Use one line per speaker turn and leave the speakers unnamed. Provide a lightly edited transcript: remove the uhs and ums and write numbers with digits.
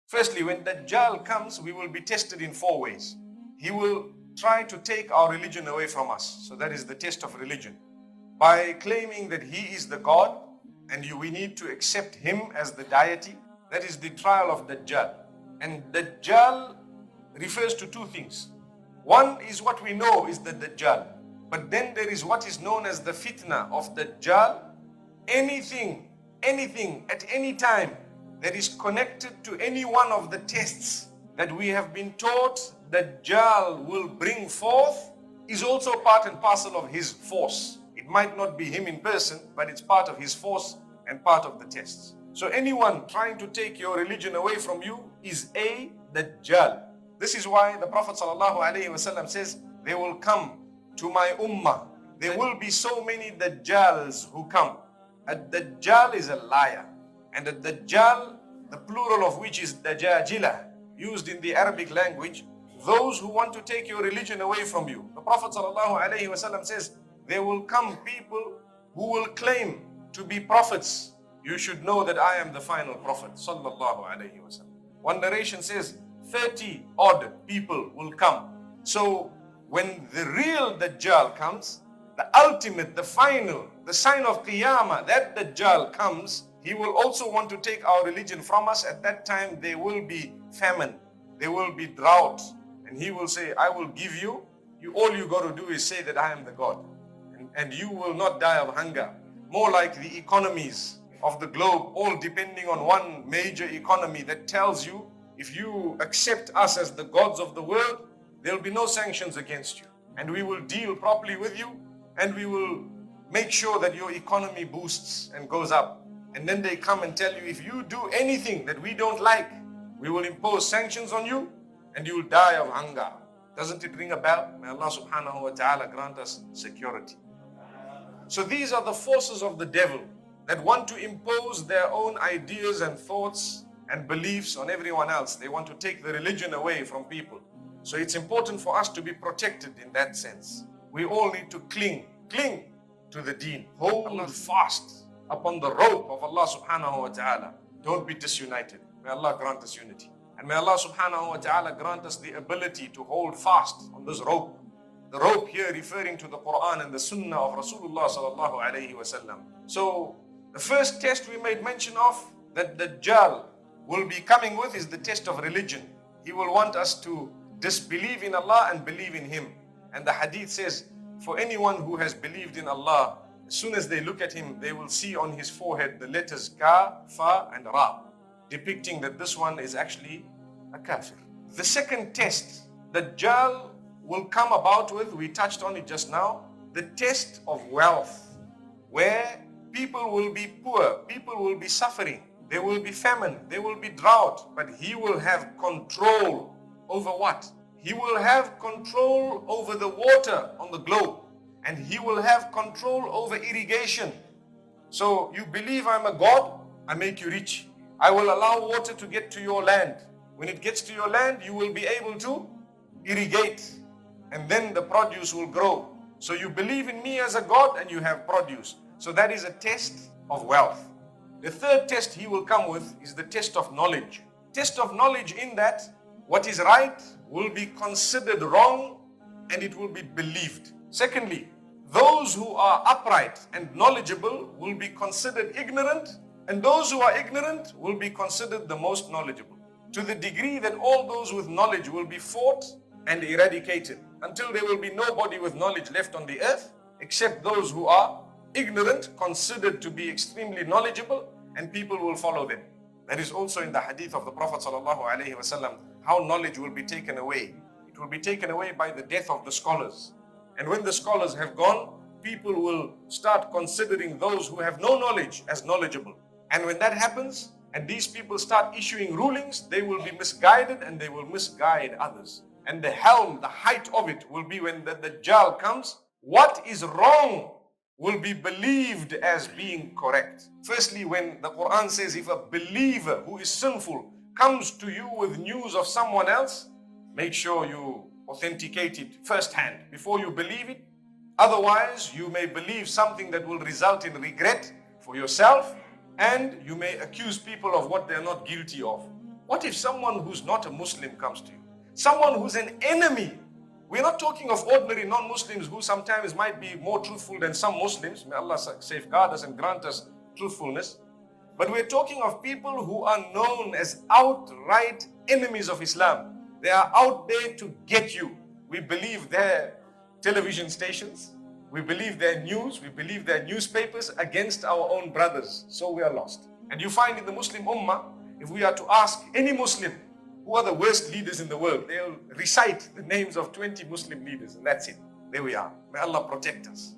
Firstly, when Dajjal comes, we will be tested in 4 ways. He will try to take our religion away from us. So that is the test of religion. By claiming that he is the God and we need to accept him as the deity. That is the trial of Dajjal. And Dajjal refers to 2 things. One is what we know is the Dajjal. But then there is what is known as the fitna of Dajjal. Anything at any time that is connected to any one of the tests that we have been taught Dajjal will bring forth is also part and parcel of his force. It might not be him in person, but it's part of his force and part of the tests. So anyone trying to take your religion away from you is a Dajjal. This is why the Prophet ﷺ says, they will come to my ummah. There will be so many Dajjals who come. A Dajjal is a liar. And a Dajjal, the plural of which is Dajjajila, used in the Arabic language, those who want to take your religion away from you. The Prophet ﷺ says, there will come people who will claim to be prophets. You should know that I am the final prophet. One narration says, 30 odd people will come. So when the real Dajjal comes, the ultimate, the final, the sign of Qiyamah, that Dajjal comes, he will also want to take our religion from us. At that time, there will be famine, there will be drought, and he will say, I will give you, all you got to do is say that I am the God, and you will not die of hunger. More like the economies of the globe, all depending on one major economy that tells you, if you accept us as the gods of the world, there will be no sanctions against you, and we will deal properly with you, and we will make sure that your economy boosts and goes up. And then they come and tell you, if you do anything that we don't like, we will impose sanctions on you and you will die of hunger. Doesn't it ring a bell? May Allah subhanahu wa ta'ala grant us security. So these are the forces of the devil that want to impose their own ideas and thoughts and beliefs on everyone else. They want to take the religion away from people. So it's important for us to be protected in that sense. We all need to cling to the deen. Hold fast upon the rope of Allah subhanahu wa ta'ala. Don't be disunited. May Allah grant us unity. And may Allah subhanahu wa ta'ala grant us the ability to hold fast on this rope. The rope here referring to the Quran and the Sunnah of Rasulullah sallallahu alayhi wa sallam. So the first test we made mention of that Dajjal will be coming with is the test of religion. He will want us to disbelieve in Allah and believe in Him. And the hadith says, for anyone who has believed in Allah, as soon as they look at him, they will see on his forehead the letters Ka, Fa and Ra, depicting that this one is actually a kafir. The second test Dajjal will come about with, we touched on it just now, the test of wealth, where people will be poor, people will be suffering, there will be famine, there will be drought, but he will have control over what? He will have control over the water on the globe. And he will have control over irrigation. So you believe I'm a God, I make you rich. I will allow water to get to your land. When it gets to your land, you will be able to irrigate. And then the produce will grow. So you believe in me as a God and you have produce. So that is a test of wealth. The third test he will come with is the test of knowledge. Test of knowledge in that what is right will be considered wrong and it will be believed. Secondly, those who are upright and knowledgeable will be considered ignorant, and those who are ignorant will be considered the most knowledgeable, to the degree that all those with knowledge will be fought and eradicated until there will be nobody with knowledge left on the earth except those who are ignorant, considered to be extremely knowledgeable, and people will follow them. That is also in the hadith of the Prophet ﷺ, how knowledge will be taken away. It will be taken away by the death of the scholars. And when the scholars have gone, people will start considering those who have no knowledge as knowledgeable. And when that happens, and these people start issuing rulings, they will be misguided and they will misguide others. And the helm, the height of it will be when the Dajjal comes. What is wrong will be believed as being correct. Firstly, when the Quran says, if a believer who is sinful comes to you with news of someone else, make sure you authenticate it firsthand before you believe it. Otherwise, you may believe something that will result in regret for yourself, and you may accuse people of what they're not guilty of. What if someone who's not a Muslim comes to you? Someone who's an enemy. We're not talking of ordinary non-Muslims who sometimes might be more truthful than some Muslims. May Allah safeguard us and grant us truthfulness. But we're talking of people who are known as outright enemies of Islam. They are out there to get you. We believe their television stations. We believe their news. We believe their newspapers against our own brothers. So we are lost. And you find in the Muslim Ummah, if we are to ask any Muslim, who are the worst leaders in the world, they'll recite the names of 20 Muslim leaders, and that's it. There we are. May Allah protect us.